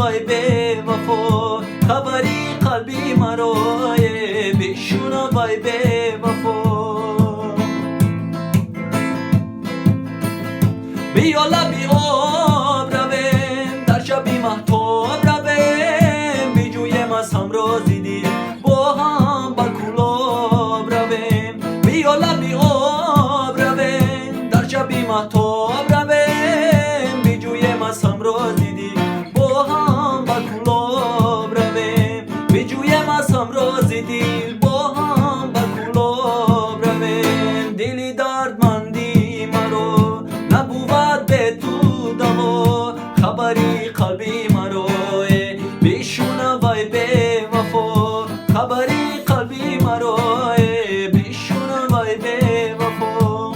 وای به وفا خبری قلبی مرا بشنو وای به وفا بیا لبی آب رویم در شبی مهتاب رویم بجویم از هم رازی دل با هم بر کلاب رویم بیا لبی آب رویم در شبی مهتاب رویم بجویم از هم رازی دل با هم بر کلاب رویم بجویم از هم رازی دل با هم بر کلاب رویم دلی دردمندی مرا نبود به تو دوا خبری قلبی مرا بشنو وای به وفا خبری قلبی مرا بشنو وای به وفا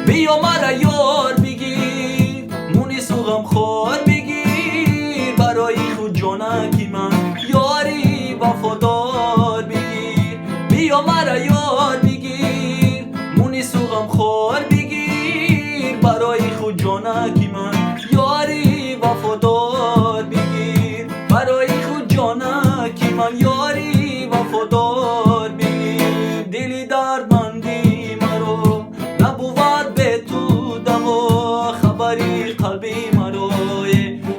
بیا مرا یار بگیر مونی سوغم خور بگیر برای خود جانکی من یاری وفادار بگیر بیا مرا یار بگیر مونی سوغم خور بگیر برای خود جانکی من یاری وفادار بگیر برای خود جانکی من یاری وفادار بگیر دلی دردمندی مرا نبود به تو دوا خبری قلبی مرا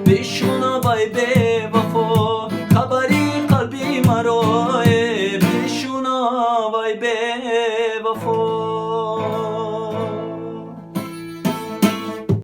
بشنو وای به وفا خبری قلبی مرا بشنو وای به وفا